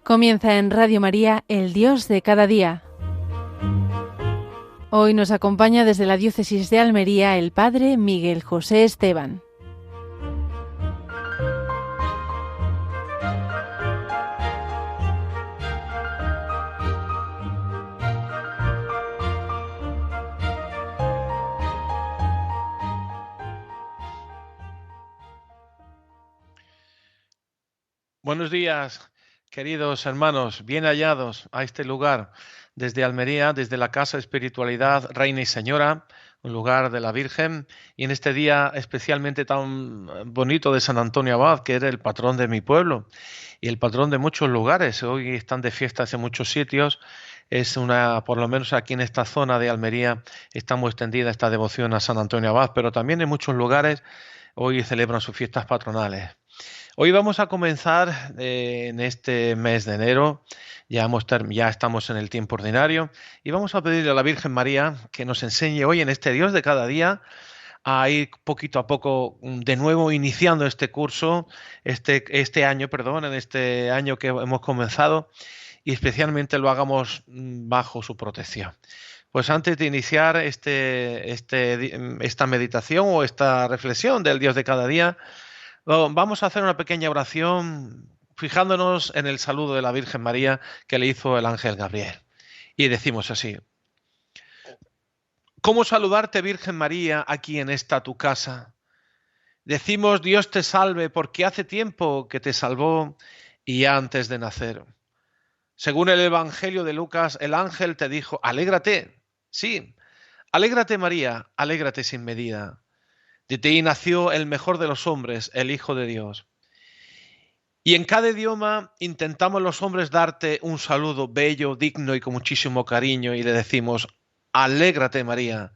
Comienza en Radio María, el Dios de cada día. Hoy nos acompaña desde la Diócesis de Almería el Padre Miguel José Esteban. Buenos días, queridos hermanos, bien hallados a este lugar desde Almería, desde la Casa Espiritualidad Reina y Señora, un lugar de la Virgen, y en este día especialmente tan bonito de San Antonio Abad, que era el patrón de mi pueblo y el patrón de muchos lugares. Hoy están de fiestas en muchos sitios. Por lo menos aquí en esta zona de Almería, está muy extendida esta devoción a San Antonio Abad, pero también en muchos lugares hoy celebran sus fiestas patronales. Hoy vamos a comenzar en este mes de enero, ya estamos en el tiempo ordinario, y vamos a pedirle a la Virgen María que nos enseñe hoy en este Dios de cada día a ir poquito a poco de nuevo iniciando este curso, este año, perdón, en este año que hemos comenzado, y especialmente lo hagamos bajo su protección. Pues antes de iniciar esta meditación o esta reflexión del Dios de cada día, vamos a hacer una pequeña oración fijándonos en el saludo de la Virgen María que le hizo el ángel Gabriel. Y decimos así: ¿cómo saludarte, Virgen María, aquí en esta tu casa? Decimos Dios te salve porque hace tiempo que te salvó y ya antes de nacer. Según el Evangelio de Lucas, el ángel te dijo: alégrate. Sí, alégrate María, alégrate sin medida. De ti nació el mejor de los hombres, el Hijo de Dios. Y en cada idioma intentamos los hombres darte un saludo bello, digno y con muchísimo cariño, y le decimos: alégrate María.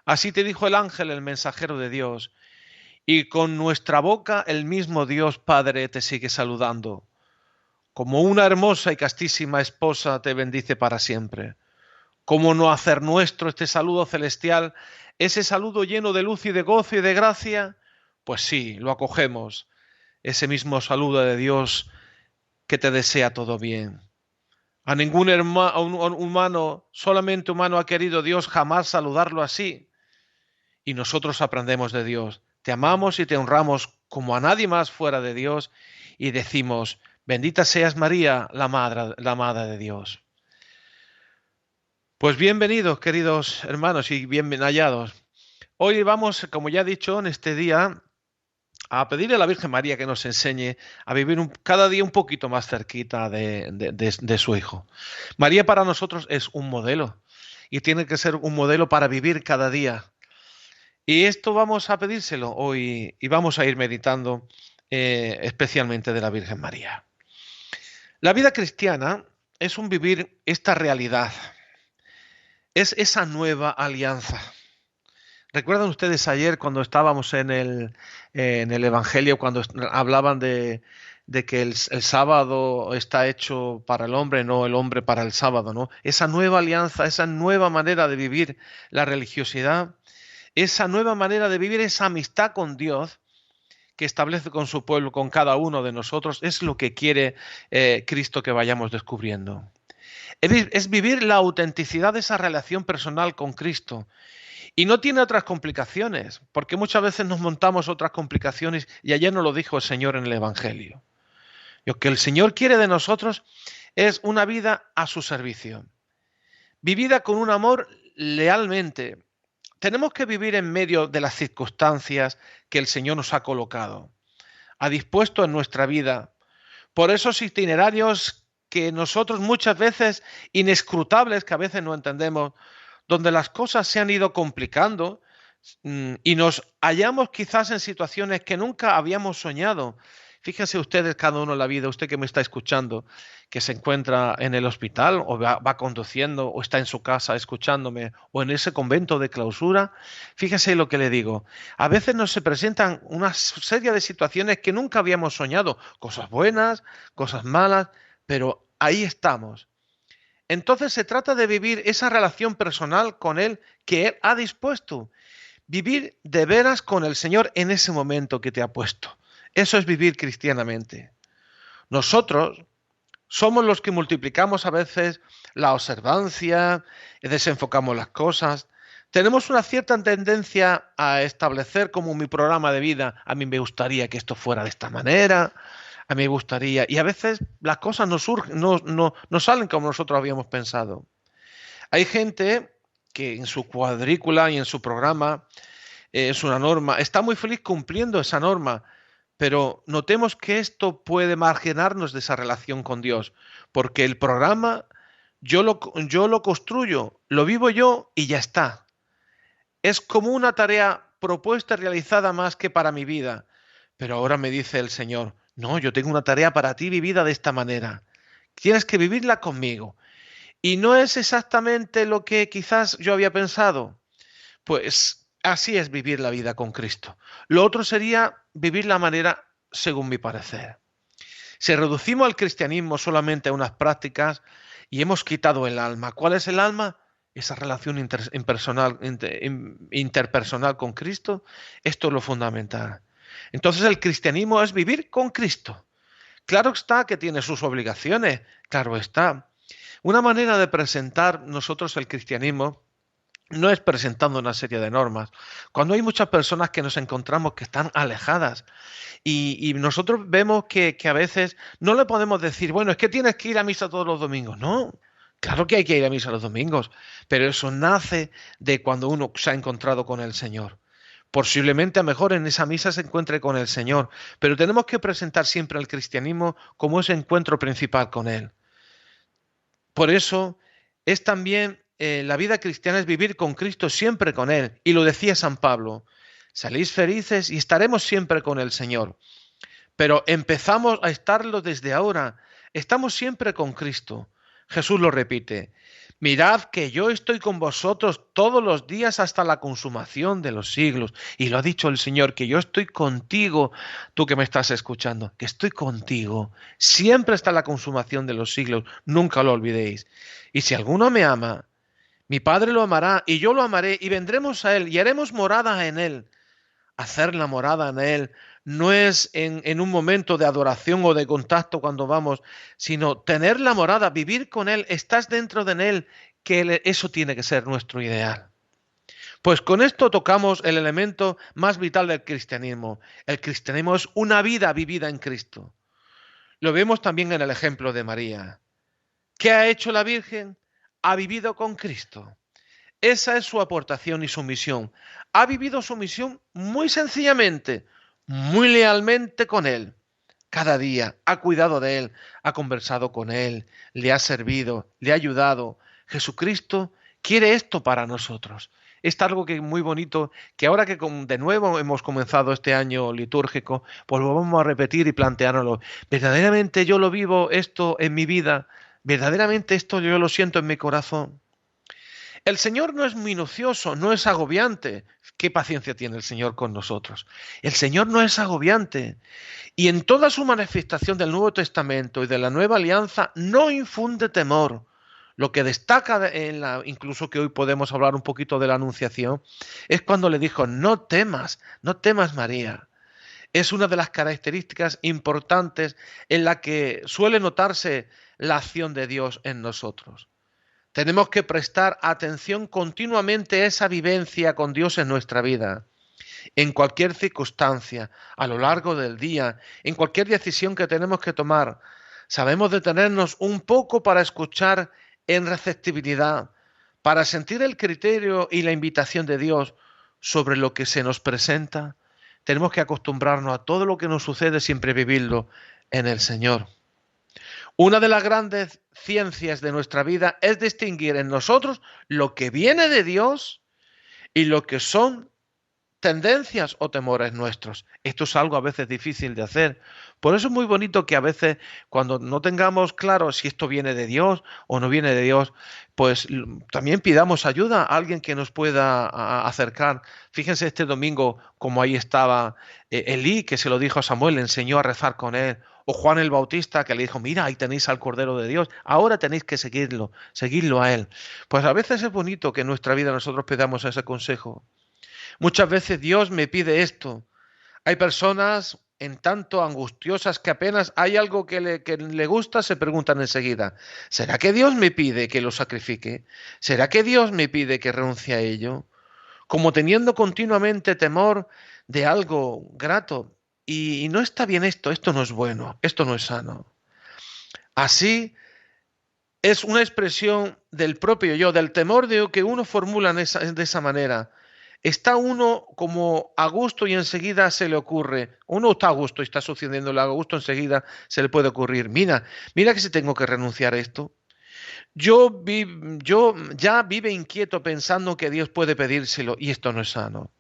Así te dijo el ángel, el mensajero de Dios, y con nuestra boca el mismo Dios Padre te sigue saludando. Como una hermosa y castísima esposa te bendice para siempre. ¿Cómo no hacer nuestro este saludo celestial, ese saludo lleno de luz y de gozo y de gracia? Pues sí, lo acogemos. Ese mismo saludo de Dios que te desea todo bien. A ningún humano, solamente humano, ha querido Dios jamás saludarlo así. Y nosotros aprendemos de Dios. Te amamos y te honramos como a nadie más fuera de Dios y decimos: bendita seas María, la madre de Dios. Pues bienvenidos, queridos hermanos, y bien hallados. Hoy vamos, como ya he dicho, en este día, a pedirle a la Virgen María que nos enseñe a vivir cada día un poquito más cerquita de su Hijo. María para nosotros es un modelo y tiene que ser un modelo para vivir cada día. Y esto vamos a pedírselo hoy y vamos a ir meditando especialmente de la Virgen María. La vida cristiana es un vivir esta realidad, es esa nueva alianza. ¿Recuerdan ustedes ayer cuando estábamos en el Evangelio, cuando hablaban de que el sábado está hecho para el hombre, no el hombre para el sábado, ¿no? Esa nueva alianza, esa nueva manera de vivir la religiosidad, esa nueva manera de vivir esa amistad con Dios que establece con su pueblo, con cada uno de nosotros, es lo que quiere Cristo que vayamos descubriendo. Es vivir la autenticidad de esa relación personal con Cristo. Y no tiene otras complicaciones, porque muchas veces nos montamos otras complicaciones, y ayer nos lo dijo el Señor en el Evangelio. Lo que el Señor quiere de nosotros es una vida a su servicio, vivida con un amor lealmente. Tenemos que vivir en medio de las circunstancias que el Señor nos ha colocado, ha dispuesto en nuestra vida, por esos itinerarios que nosotros muchas veces, inescrutables, que a veces no entendemos, donde las cosas se han ido complicando y nos hallamos quizás en situaciones que nunca habíamos soñado. Fíjense ustedes, cada uno en la vida, usted que me está escuchando, que se encuentra en el hospital o va conduciendo o está en su casa escuchándome o en ese convento de clausura, fíjese lo que le digo. A veces nos se presentan una serie de situaciones que nunca habíamos soñado, cosas buenas, cosas malas, pero ahí estamos. Entonces se trata de vivir esa relación personal con Él que Él ha dispuesto. Vivir de veras con el Señor en ese momento que te ha puesto. Eso es vivir cristianamente. Nosotros Somos los que multiplicamos a veces la observancia, desenfocamos las cosas. Tenemos una cierta tendencia a establecer como mi programa de vida, a mí me gustaría que esto fuera de esta manera, a mí me gustaría, y a veces las cosas no surgen, no salen como nosotros habíamos pensado. Hay gente que en su cuadrícula y en su programa es una norma, está muy feliz cumpliendo esa norma, pero notemos que esto puede marginarnos de esa relación con Dios, porque el programa yo lo construyo, lo vivo yo y ya está. Es como una tarea propuesta y realizada más que para mi vida. Pero ahora me dice el Señor, no, yo tengo una tarea para ti vivida de esta manera. Tienes que vivirla conmigo. Y no es exactamente lo que quizás yo había pensado. Pues así es vivir la vida con Cristo. Lo otro sería vivir la manera según mi parecer. Si reducimos al cristianismo solamente a unas prácticas y hemos quitado el alma, ¿cuál es el alma? Esa relación interpersonal con Cristo. Esto es lo fundamental. Entonces el cristianismo es vivir con Cristo. Claro está que tiene sus obligaciones, claro está. Una manera de presentar nosotros el cristianismo no es presentando una serie de normas. Cuando hay muchas personas que nos encontramos que están alejadas y nosotros vemos que a veces no le podemos decir, bueno, es que tienes que ir a misa todos los domingos. No, claro que hay que ir a misa los domingos, pero eso nace de cuando uno se ha encontrado con el Señor. Posiblemente a lo mejor en esa misa se encuentre con el Señor, pero tenemos que presentar siempre al cristianismo como ese encuentro principal con Él. Por eso es también la vida cristiana es vivir con Cristo siempre con Él. Y lo decía San Pablo, salís felices y estaremos siempre con el Señor. Pero empezamos a estarlo desde ahora. Estamos siempre con Cristo. Jesús lo repite. Mirad que yo estoy con vosotros todos los días hasta la consumación de los siglos. Y lo ha dicho el Señor, que yo estoy contigo, tú que me estás escuchando, que estoy contigo. Siempre hasta la consumación de los siglos. Nunca lo olvidéis. Y si alguno me ama, mi Padre lo amará y yo lo amaré y vendremos a Él y haremos morada en Él. Hacer la morada en Él no es en un momento de adoración o de contacto cuando vamos, sino tener la morada, vivir con Él, estás dentro de Él, eso tiene que ser nuestro ideal. Pues con esto tocamos el elemento más vital del cristianismo. El cristianismo es una vida vivida en Cristo. Lo vemos también en el ejemplo de María. ¿Qué ha hecho la Virgen? Ha vivido con Cristo. Esa es su aportación y su misión. Ha vivido su misión muy sencillamente, muy lealmente con Él. Cada día ha cuidado de Él, ha conversado con Él, le ha servido, le ha ayudado. Jesucristo quiere esto para nosotros. Es algo que es muy bonito, que ahora que de nuevo hemos comenzado este año litúrgico, pues lo vamos a repetir y planteárnoslo. Verdaderamente yo lo vivo esto en mi vida, verdaderamente esto yo lo siento en mi corazón. El Señor no es minucioso, no es agobiante. ¿Qué paciencia tiene el Señor con nosotros? El Señor no es agobiante. Y en toda su manifestación del Nuevo Testamento y de la Nueva Alianza no infunde temor. Lo que destaca incluso que hoy podemos hablar un poquito de la Anunciación, es cuando le dijo, no temas María. Es una de las características importantes en la que suele notarse la acción de Dios en nosotros. Tenemos que prestar atención continuamente a esa vivencia con Dios en nuestra vida, en cualquier circunstancia, a lo largo del día, en cualquier decisión que tenemos que tomar. Sabemos detenernos un poco para escuchar en receptibilidad, para sentir el criterio y la invitación de Dios sobre lo que se nos presenta. Tenemos que acostumbrarnos a todo lo que nos sucede, siempre vivirlo en el Señor. Una de las grandes ciencias de nuestra vida es distinguir en nosotros lo que viene de Dios y lo que son tendencias o temores nuestros. Esto es algo a veces difícil de hacer. Por eso es muy bonito que a veces cuando no tengamos claro si esto viene de Dios o no viene de Dios, pues también pidamos ayuda a alguien que nos pueda acercar. Fíjense este domingo como ahí estaba Elí, que se lo dijo a Samuel, le enseñó a rezar con él. O Juan el Bautista, que le dijo, mira, ahí tenéis al Cordero de Dios, ahora tenéis que seguirlo a él. Pues a veces es bonito que en nuestra vida nosotros pidamos ese consejo. Muchas veces Dios me pide esto. Hay personas en tanto angustiosas que apenas hay algo que le gusta, se preguntan enseguida, ¿será que Dios me pide que lo sacrifique? ¿Será que Dios me pide que renuncie a ello? Como teniendo continuamente temor de algo grato. Y no está bien esto no es bueno, esto no es sano. Así es una expresión del propio yo, del temor de que uno formula de esa manera. Está uno como a gusto y enseguida se le ocurre, uno está a gusto y está sucediéndole a gusto, enseguida se le puede ocurrir, mira que si tengo que renunciar a esto. Yo ya vive inquieto pensando que Dios puede pedírselo y esto no es sano.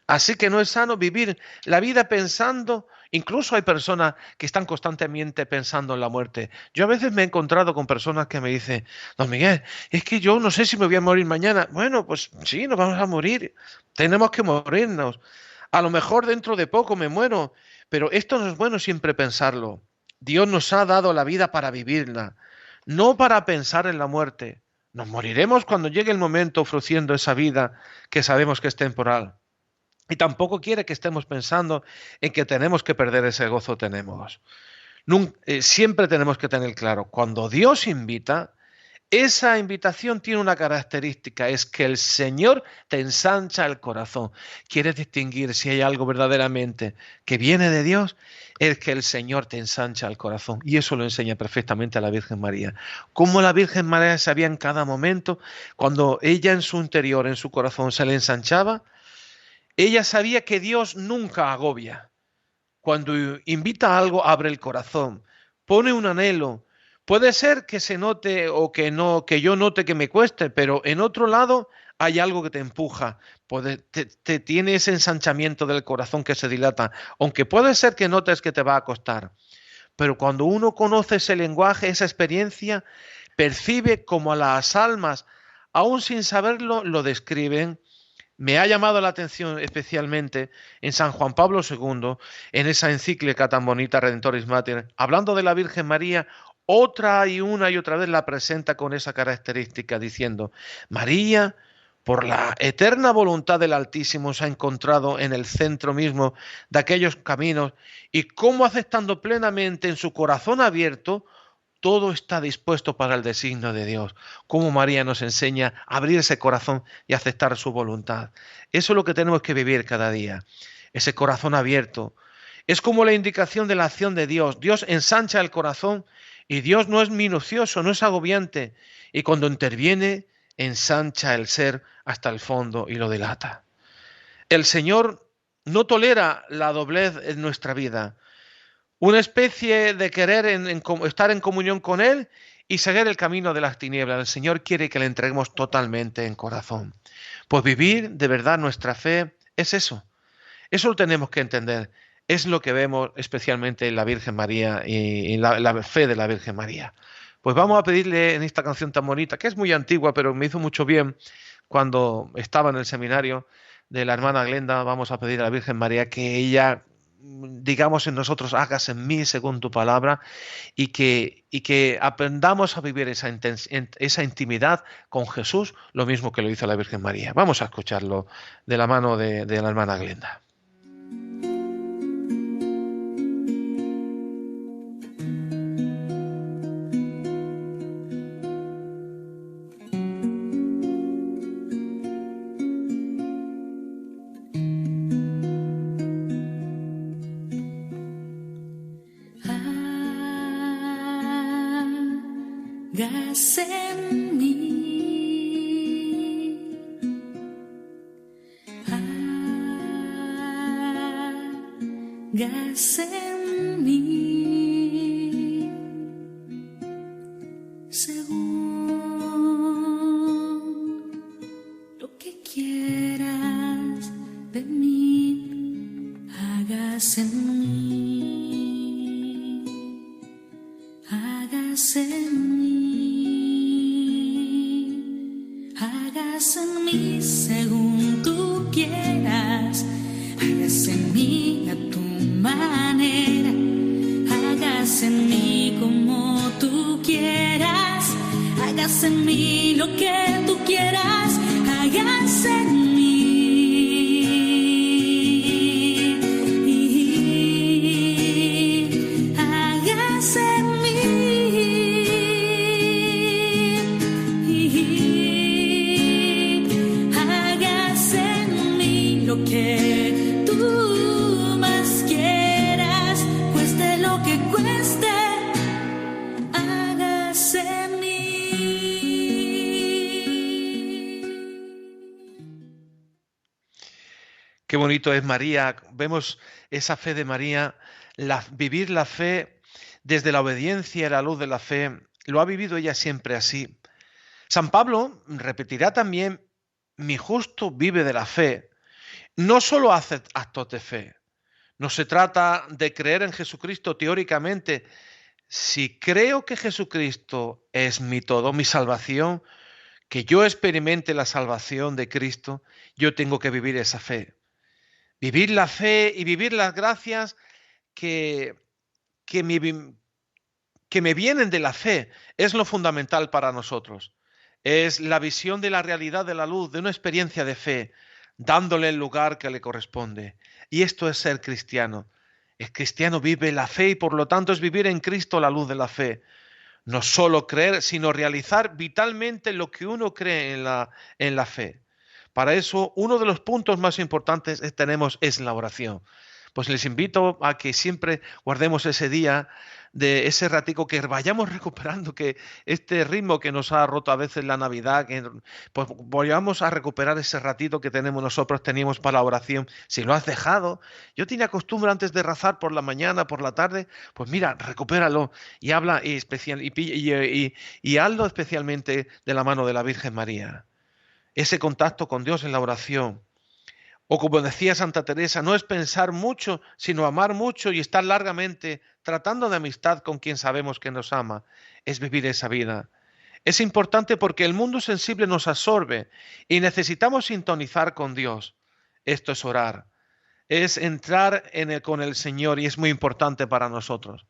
Así que no es sano vivir la vida pensando, incluso hay personas que están constantemente pensando en la muerte. Yo a veces me he encontrado con personas que me dicen, don Miguel, es que yo no sé si me voy a morir mañana. Bueno, pues sí, nos vamos a morir, tenemos que morirnos. A lo mejor dentro de poco me muero, pero esto no es bueno siempre pensarlo. Dios nos ha dado la vida para vivirla, no para pensar en la muerte. Nos moriremos cuando llegue el momento ofreciendo esa vida que sabemos que es temporal. Y tampoco quiere que estemos pensando en que tenemos que perder ese gozo que tenemos. Siempre tenemos que tener claro, cuando Dios invita, esa invitación tiene una característica, es que el Señor te ensancha el corazón. Quieres distinguir si hay algo verdaderamente que viene de Dios, es que el Señor te ensancha el corazón. Y eso lo enseña perfectamente a la Virgen María. Cómo la Virgen María sabía en cada momento, cuando ella en su interior, en su corazón se le ensanchaba, ella sabía que Dios nunca agobia. Cuando invita a algo, abre el corazón, pone un anhelo. Puede ser que se note o que no, que yo note que me cueste, pero en otro lado hay algo que te empuja, te tiene ese ensanchamiento del corazón que se dilata, aunque puede ser que notes que te va a costar. Pero cuando uno conoce ese lenguaje, esa experiencia, percibe como a las almas, aún sin saberlo, lo describen. Me ha llamado la atención especialmente en San Juan Pablo II, en esa encíclica tan bonita, Redentoris Mater, hablando de la Virgen María, una y otra vez la presenta con esa característica, diciendo, María, por la eterna voluntad del Altísimo, se ha encontrado en el centro mismo de aquellos caminos y cómo aceptando plenamente en su corazón abierto, todo está dispuesto para el designio de Dios. Cómo María nos enseña a abrir ese corazón y aceptar su voluntad. Eso es lo que tenemos que vivir cada día. Ese corazón abierto. Es como la indicación de la acción de Dios. Dios ensancha el corazón y Dios no es minucioso, no es agobiante. Y cuando interviene, ensancha el ser hasta el fondo y lo dilata. El Señor no tolera la doblez en nuestra vida. Una especie de querer estar en comunión con Él y seguir el camino de las tinieblas. El Señor quiere que le entreguemos totalmente en corazón. Pues vivir de verdad nuestra fe es eso. Eso lo tenemos que entender. Es lo que vemos especialmente en la Virgen María y en la fe de la Virgen María. Pues vamos a pedirle en esta canción tan bonita, que es muy antigua, pero me hizo mucho bien cuando estaba en el seminario de la hermana Glenda, vamos a pedir a la Virgen María que ella, digamos, en nosotros, hagas en mí según tu palabra y que aprendamos a vivir esa intimidad con Jesús, lo mismo que lo hizo la Virgen María. Vamos a escucharlo de la mano de la hermana Glenda. Hágase en mí, hágase en mí, según lo que quieras de mí, hágase en mí, hágase en mí. Hágase en mí según tú quieras, hágase en mí a tu manera, hágase en mí como tú quieras, hágase en mí lo que tú quieras, hágase en mí. Qué bonito es María. Vemos esa fe de María, vivir la fe desde la obediencia y la luz de la fe. Lo ha vivido ella siempre así. San Pablo repetirá también, mi justo vive de la fe. No solo hace actos de fe. No se trata de creer en Jesucristo teóricamente. Si creo que Jesucristo es mi todo, mi salvación, que yo experimente la salvación de Cristo, yo tengo que vivir esa fe. Vivir la fe y vivir las gracias que me vienen de la fe es lo fundamental para nosotros. Es la visión de la realidad de la luz, de una experiencia de fe, dándole el lugar que le corresponde. Y esto es ser cristiano. El cristiano vive la fe y por lo tanto es vivir en Cristo la luz de la fe. No solo creer, sino realizar vitalmente lo que uno cree en la fe. Para eso, uno de los puntos más importantes es la oración. Pues les invito a que siempre guardemos ese día, de ese ratico, que vayamos recuperando, que este ritmo que nos ha roto a veces la Navidad, que pues vayamos a recuperar ese ratito que teníamos para la oración. Si lo has dejado, yo tenía costumbre antes de rezar por la mañana, por la tarde, pues mira, recupéralo y habla y hazlo especialmente de la mano de la Virgen María. Ese contacto con Dios en la oración. O como decía Santa Teresa, no es pensar mucho, sino amar mucho y estar largamente tratando de amistad con quien sabemos que nos ama. Es vivir esa vida. Es importante porque el mundo sensible nos absorbe y necesitamos sintonizar con Dios. Esto es orar. Es entrar con el Señor y es muy importante para nosotros.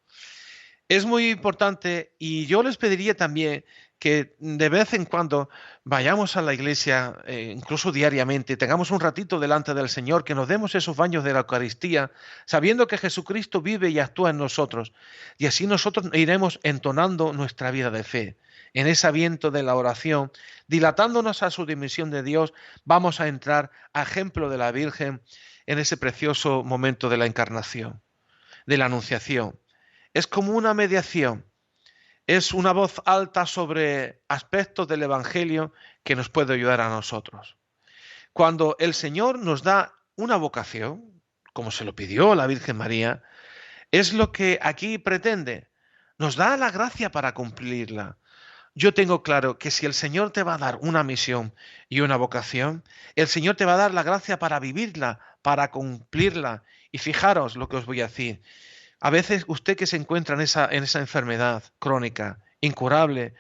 Es muy importante y yo les pediría también que de vez en cuando vayamos a la iglesia, incluso diariamente, tengamos un ratito delante del Señor, que nos demos esos baños de la Eucaristía, sabiendo que Jesucristo vive y actúa en nosotros. Y así nosotros iremos entonando nuestra vida de fe. En ese viento de la oración, dilatándonos a su dimensión de Dios, vamos a entrar a ejemplo de la Virgen en ese precioso momento de la encarnación, de la anunciación. Es como una mediación. Es una voz alta sobre aspectos del Evangelio que nos puede ayudar a nosotros. Cuando el Señor nos da una vocación, como se lo pidió la Virgen María, es lo que aquí pretende. Nos da la gracia para cumplirla. Yo tengo claro que si el Señor te va a dar una misión y una vocación, el Señor te va a dar la gracia para vivirla, para cumplirla. Y fijaros lo que os voy a decir. A veces usted que se encuentra en esa enfermedad crónica, incurable,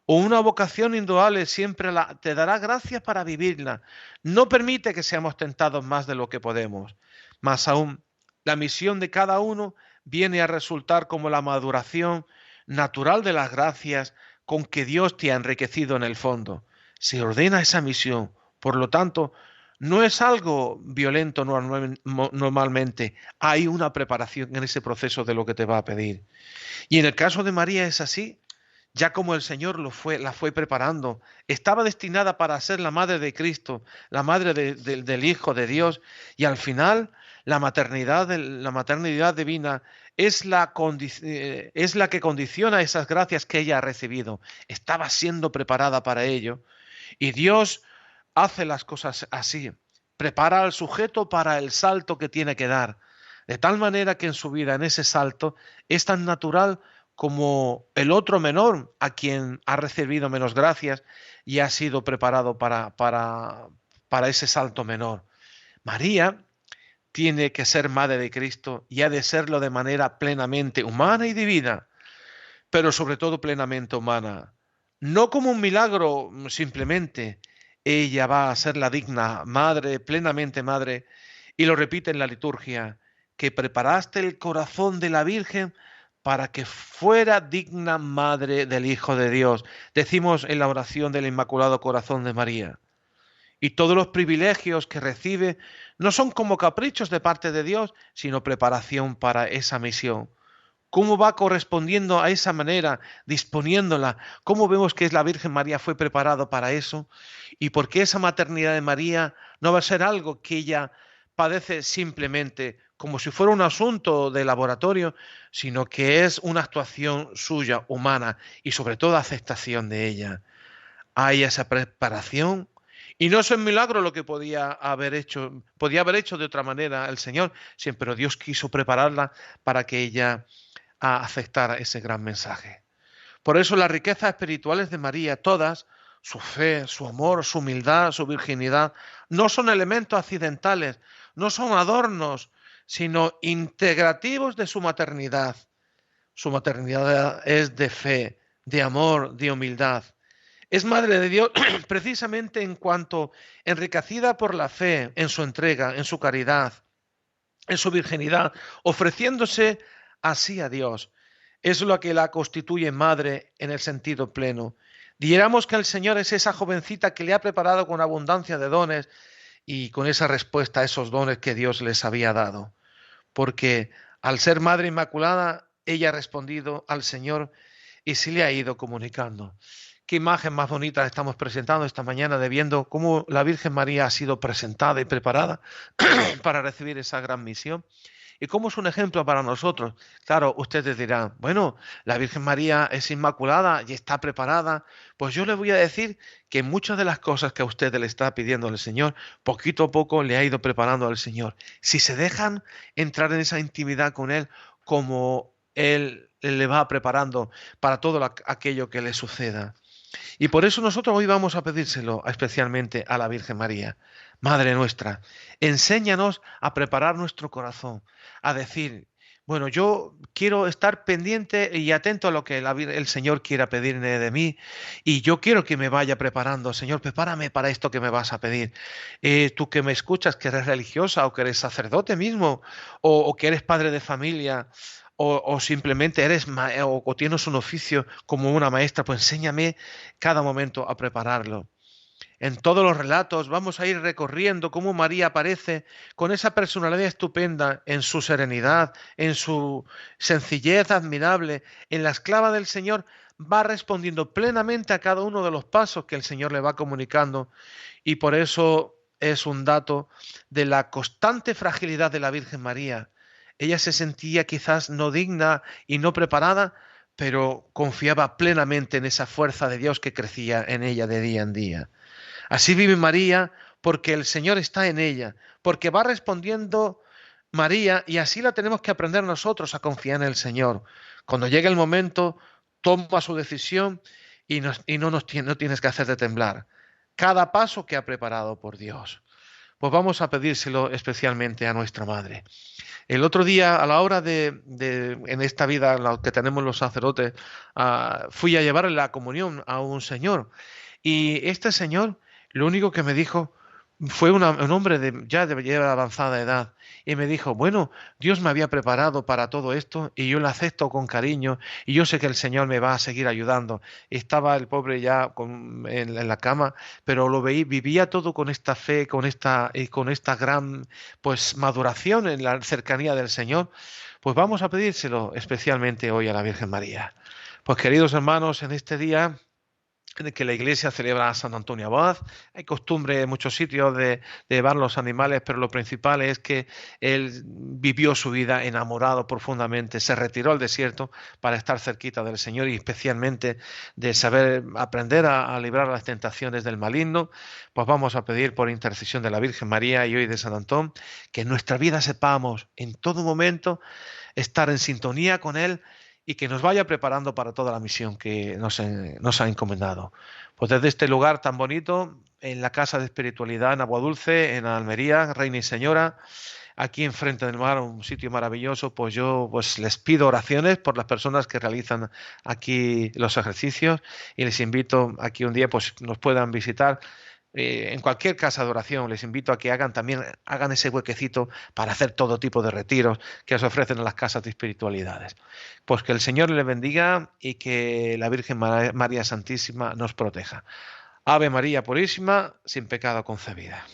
o una vocación indudable, siempre te dará gracias para vivirla. No permite que seamos tentados más de lo que podemos. Más aún, la misión de cada uno viene a resultar como la maduración natural de las gracias con que Dios te ha enriquecido en el fondo. Se ordena esa misión. Por lo tanto, no es algo violento normalmente. Hay una preparación en ese proceso de lo que te va a pedir. Y en el caso de María es así. Ya como el Señor la fue preparando. Estaba destinada para ser la madre de Cristo, la madre del Hijo de Dios. Y al final, la maternidad divina es la que condiciona esas gracias que ella ha recibido. Estaba siendo preparada para ello. Y Dios hace las cosas así, prepara al sujeto para el salto que tiene que dar, de tal manera que en su vida, en ese salto, es tan natural como el otro menor a quien ha recibido menos gracias y ha sido preparado para ese salto menor. María tiene que ser madre de Cristo y ha de serlo de manera plenamente humana y divina, pero sobre todo plenamente humana. No como un milagro simplemente. Ella va a ser la digna madre, plenamente madre, y lo repite en la liturgia, que preparaste el corazón de la Virgen para que fuera digna madre del Hijo de Dios. Decimos en la oración del Inmaculado Corazón de María. Y todos los privilegios que recibe no son como caprichos de parte de Dios, sino preparación para esa misión. ¿Cómo va correspondiendo a esa manera, disponiéndola? ¿Cómo vemos que la Virgen María fue preparada para eso? ¿Y por qué esa maternidad de María no va a ser algo que ella padece simplemente como si fuera un asunto de laboratorio, sino que es una actuación suya, humana, y sobre todo aceptación de ella? Hay esa preparación Y no es un milagro lo que podía haber hecho de otra manera el Señor, pero Dios quiso prepararla para que ella aceptara ese gran mensaje. Por eso las riquezas espirituales de María, todas, su fe, su amor, su humildad, su virginidad, no son elementos accidentales, no son adornos, sino integrativos de su maternidad. Su maternidad es de fe, de amor, de humildad. Es madre de Dios precisamente en cuanto enriquecida por la fe, en su entrega, en su caridad, en su virginidad, ofreciéndose así a Dios. Es lo que la constituye madre en el sentido pleno. Diéramos que el Señor es esa jovencita que le ha preparado con abundancia de dones y con esa respuesta a esos dones que Dios les había dado. Porque al ser madre inmaculada, ella ha respondido al Señor y se le ha ido comunicando. Qué imagen más bonita estamos presentando esta mañana de viendo cómo la Virgen María ha sido presentada y preparada para recibir esa gran misión. Y cómo es un ejemplo para nosotros. Claro, ustedes dirán, bueno, la Virgen María es inmaculada y está preparada. Pues yo les voy a decir que muchas de las cosas que a usted le está pidiendo el Señor, poquito a poco le ha ido preparando al Señor. Si se dejan entrar en esa intimidad con Él, como Él le va preparando para todo aquello que le suceda. Y por eso nosotros hoy vamos a pedírselo especialmente a la Virgen María. Madre nuestra, enséñanos a preparar nuestro corazón, a decir, bueno, yo quiero estar pendiente y atento a lo que el Señor quiera pedirme de mí y yo quiero que me vaya preparando. Señor, prepárame para esto que me vas a pedir. Tú que me escuchas, que eres religiosa o que eres sacerdote mismo o que eres padre de familia, o simplemente eres o tienes un oficio como una maestra, pues enséñame cada momento a prepararlo. En todos los relatos vamos a ir recorriendo cómo María aparece con esa personalidad estupenda, en su serenidad, en su sencillez admirable, en la esclava del Señor, va respondiendo plenamente a cada uno de los pasos que el Señor le va comunicando y por eso es un dato de la constante fragilidad de la Virgen María. Ella se sentía quizás no digna y no preparada, pero confiaba plenamente en esa fuerza de Dios que crecía en ella de día en día. Así vive María porque el Señor está en ella, porque va respondiendo María y así la tenemos que aprender nosotros a confiar en el Señor. Cuando llegue el momento, toma su decisión y no tienes que hacerte temblar. Cada paso que ha preparado por Dios. Pues vamos a pedírselo especialmente a nuestra Madre. El otro día, a la hora en esta vida la que tenemos los sacerdotes, fui a llevarle la comunión a un señor. Y este señor, lo único que me dijo fue un hombre ya de avanzada edad. Y me dijo, bueno, Dios me había preparado para todo esto y yo lo acepto con cariño y yo sé que el Señor me va a seguir ayudando. Estaba el pobre ya en la cama, pero vivía todo con esta fe, con esta gran maduración en la cercanía del Señor. Pues vamos a pedírselo especialmente hoy a la Virgen María. Pues queridos hermanos, en este día en el que la Iglesia celebra a San Antonio Abad. Hay costumbre en muchos sitios de llevar los animales, pero lo principal es que él vivió su vida enamorado profundamente, se retiró al desierto para estar cerquita del Señor y especialmente de saber aprender a librar las tentaciones del maligno. Pues vamos a pedir por intercesión de la Virgen María y hoy de San Antón que en nuestra vida sepamos en todo momento estar en sintonía con Él y que nos vaya preparando para toda la misión que nos ha encomendado. Pues desde este lugar tan bonito, en la Casa de Espiritualidad en Aguadulce, en Almería, Reina y Señora, aquí enfrente del mar, un sitio maravilloso, pues yo les pido oraciones por las personas que realizan aquí los ejercicios y les invito aquí un día nos puedan visitar. En cualquier casa de oración les invito a que hagan ese huequecito para hacer todo tipo de retiros que se ofrecen en las casas de espiritualidades. Pues que el Señor les bendiga y que la Virgen María Santísima nos proteja. Ave María Purísima, sin pecado concebida.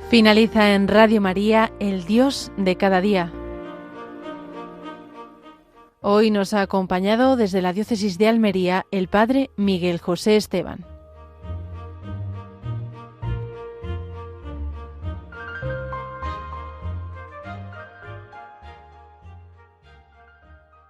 Finaliza en Radio María, El Dios de cada día. Hoy nos ha acompañado desde la Diócesis de Almería el Padre Miguel José Esteban.